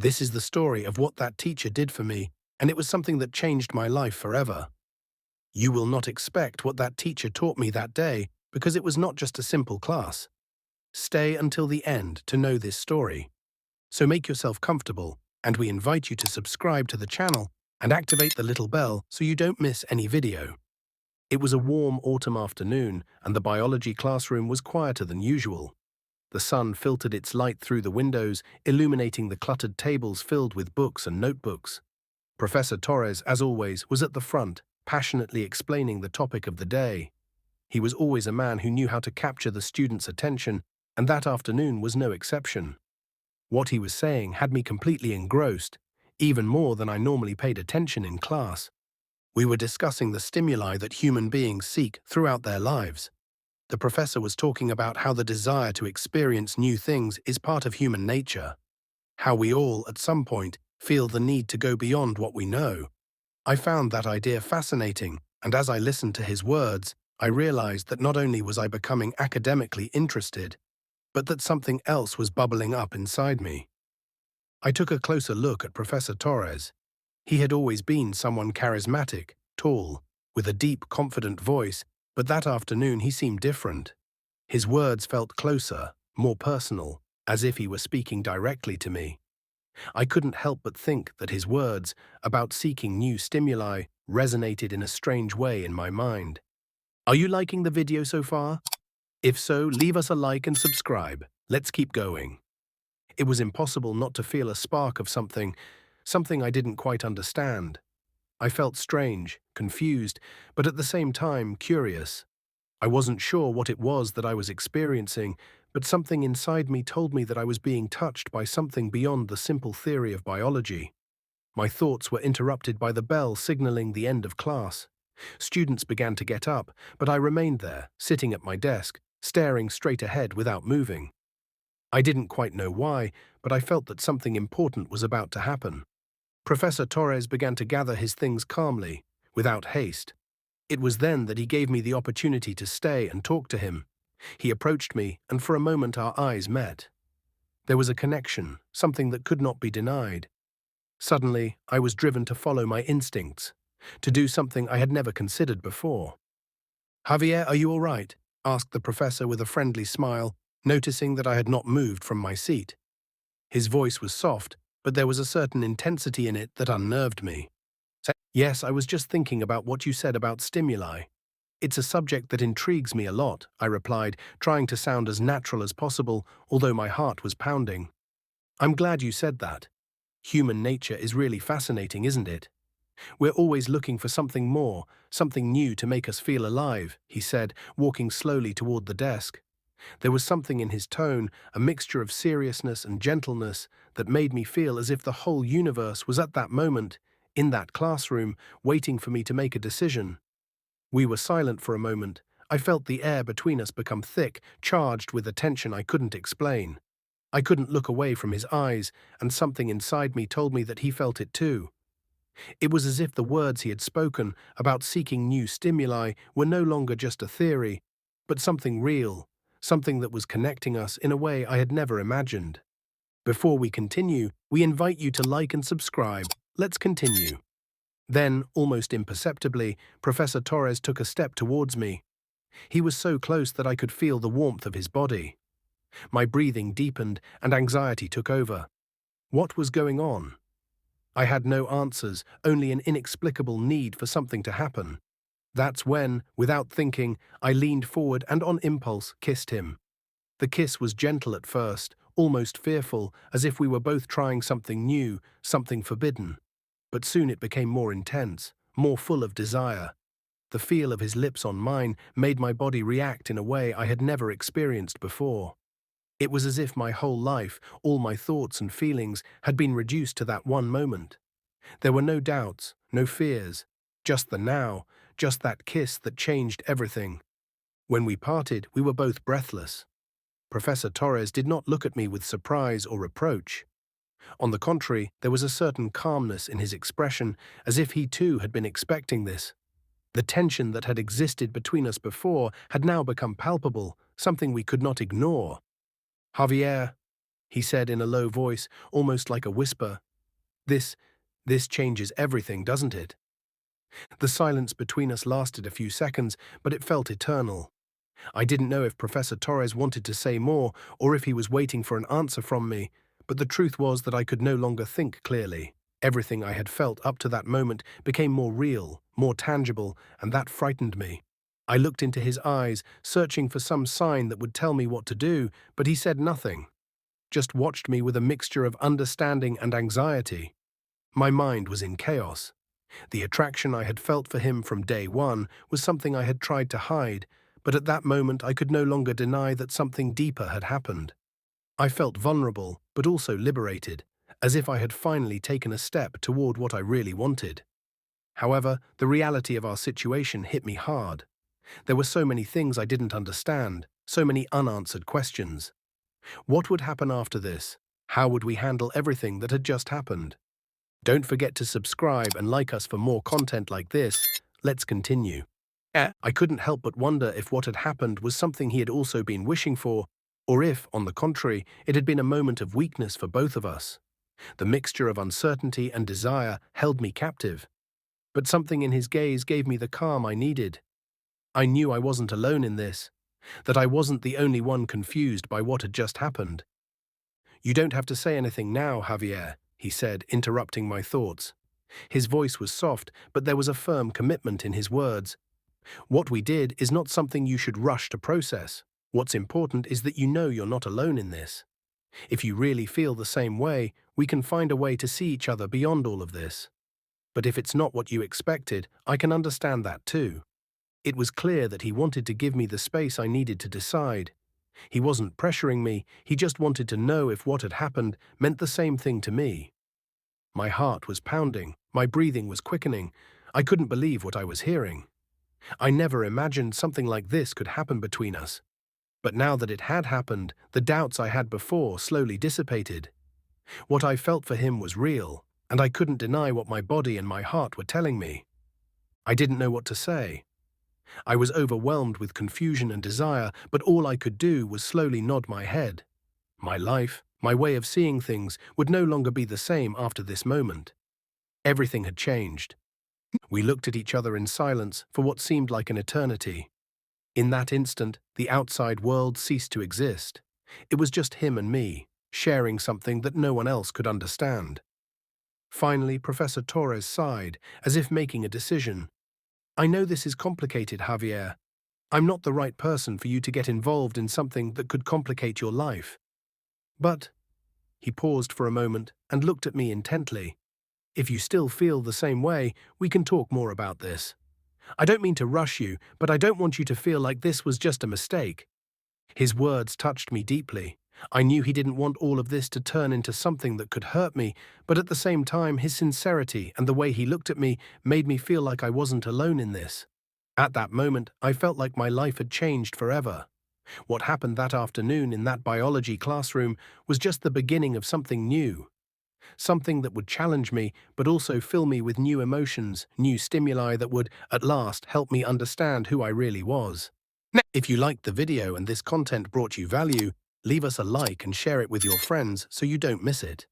This is the story of what that teacher did for me, and it was something that changed my life forever. You will not expect what that teacher taught me that day because it was not just a simple class. Stay until the end to know this story. So make yourself comfortable, and we invite you to subscribe to the channel and activate the little bell so you don't miss any video. It was a warm autumn afternoon, and the biology classroom was quieter than usual. The sun filtered its light through the windows, illuminating the cluttered tables filled with books and notebooks. Professor Torres, as always, was at the front, passionately explaining the topic of the day. He was always a man who knew how to capture the students' attention, and that afternoon was no exception. What he was saying had me completely engrossed, even more than I normally paid attention in class. We were discussing the stimuli that human beings seek throughout their lives. The professor was talking about how the desire to experience new things is part of human nature, how we all, at some point, feel the need to go beyond what we know. I found that idea fascinating, and as I listened to his words, I realized that not only was I becoming academically interested, but that something else was bubbling up inside me. I took a closer look at Professor Torres. He had always been someone charismatic, tall, with a deep, confident voice, but that afternoon he seemed different. His words felt closer, more personal, as if he were speaking directly to me. I couldn't help but think that his words, about seeking new stimuli, resonated in a strange way in my mind. Are you liking the video so far? If so, leave us a like and subscribe. Let's keep going. It was impossible not to feel a spark of something I didn't quite understand. I felt strange, confused, but at the same time curious. I wasn't sure what it was that I was experiencing, but something inside me told me that I was being touched by something beyond the simple theory of biology. My thoughts were interrupted by the bell signaling the end of class. Students began to get up, but I remained there, sitting at my desk, staring straight ahead without moving. I didn't quite know why, but I felt that something important was about to happen. Professor Torres began to gather his things calmly, without haste. It was then that he gave me the opportunity to stay and talk to him. He approached me, and for a moment our eyes met. There was a connection, something that could not be denied. Suddenly, I was driven to follow my instincts, to do something I had never considered before. "Javier, are you all right?" asked the professor with a friendly smile, noticing that I had not moved from my seat. His voice was soft, but there was a certain intensity in it that unnerved me. "Yes, I was just thinking about what you said about stimuli. It's a subject that intrigues me a lot," I replied, trying to sound as natural as possible, although my heart was pounding. "I'm glad you said that. Human nature is really fascinating, isn't it? We're always looking for something more, something new to make us feel alive," he said, walking slowly toward the desk. There was something in his tone, a mixture of seriousness and gentleness, that made me feel as if the whole universe was at that moment, in that classroom, waiting for me to make a decision. We were silent for a moment. I felt the air between us become thick, charged with a tension I couldn't explain. I couldn't look away from his eyes, and something inside me told me that he felt it too. It was as if the words he had spoken about seeking new stimuli were no longer just a theory, but something real, something that was connecting us in a way I had never imagined. Before we continue, we invite you to like and subscribe. Let's continue. Then, almost imperceptibly, Professor Torres took a step towards me. He was so close that I could feel the warmth of his body. My breathing deepened and anxiety took over. What was going on? I had no answers, only an inexplicable need for something to happen. That's when, without thinking, I leaned forward and on impulse kissed him. The kiss was gentle at first, almost fearful, as if we were both trying something new, something forbidden. But soon it became more intense, more full of desire. The feel of his lips on mine made my body react in a way I had never experienced before. It was as if my whole life, all my thoughts and feelings, had been reduced to that one moment. There were no doubts, no fears, just the now, just that kiss that changed everything. When we parted, we were both breathless. Professor Torres did not look at me with surprise or reproach. On the contrary, there was a certain calmness in his expression, as if he too had been expecting this. The tension that had existed between us before had now become palpable, something we could not ignore. "Javier," he said in a low voice, almost like a whisper. This, this changes everything, doesn't it? The silence between us lasted a few seconds, but it felt eternal. I didn't know if Professor Torres wanted to say more or if he was waiting for an answer from me, but the truth was that I could no longer think clearly. Everything I had felt up to that moment became more real, more tangible, and that frightened me. I looked into his eyes, searching for some sign that would tell me what to do, but he said nothing, just watched me with a mixture of understanding and anxiety. My mind was in chaos. The attraction I had felt for him from day one was something I had tried to hide, but at that moment I could no longer deny that something deeper had happened. I felt vulnerable, but also liberated, as if I had finally taken a step toward what I really wanted. However, the reality of our situation hit me hard. There were so many things I didn't understand, so many unanswered questions. What would happen after this? How would we handle everything that had just happened? Don't forget to subscribe and like us for more content like this. Let's continue. I couldn't help but wonder if what had happened was something he had also been wishing for, or if, on the contrary, it had been a moment of weakness for both of us. The mixture of uncertainty and desire held me captive. But something in his gaze gave me the calm I needed. I knew I wasn't alone in this, that I wasn't the only one confused by what had just happened. "You don't have to say anything now, Javier," he said, interrupting my thoughts. His voice was soft, but there was a firm commitment in his words. "What we did is not something you should rush to process. What's important is that you know you're not alone in this. If you really feel the same way, we can find a way to see each other beyond all of this. But if it's not what you expected, I can understand that too." It was clear that he wanted to give me the space I needed to decide. He wasn't pressuring me, he just wanted to know if what had happened meant the same thing to me. My heart was pounding, my breathing was quickening. I couldn't believe what I was hearing. I never imagined something like this could happen between us. But now that it had happened, the doubts I had before slowly dissipated. What I felt for him was real, and I couldn't deny what my body and my heart were telling me. I didn't know what to say. I was overwhelmed with confusion and desire, but all I could do was slowly nod my head. My life, my way of seeing things, would no longer be the same after this moment. Everything had changed. We looked at each other in silence for what seemed like an eternity. In that instant, the outside world ceased to exist. It was just him and me, sharing something that no one else could understand. Finally, Professor Torres sighed, as if making a decision. "I know this is complicated, Javier. I'm not the right person for you to get involved in something that could complicate your life. But," he paused for a moment and looked at me intently, "if you still feel the same way, we can talk more about this. I don't mean to rush you, but I don't want you to feel like this was just a mistake." His words touched me deeply. I knew he didn't want all of this to turn into something that could hurt me, but at the same time, his sincerity and the way he looked at me made me feel like I wasn't alone in this. At that moment, I felt like my life had changed forever. What happened that afternoon in that biology classroom was just the beginning of something new. Something that would challenge me, but also fill me with new emotions, new stimuli that would, at last, help me understand who I really was. If you liked the video and this content brought you value, leave us a like and share it with your friends so you don't miss it.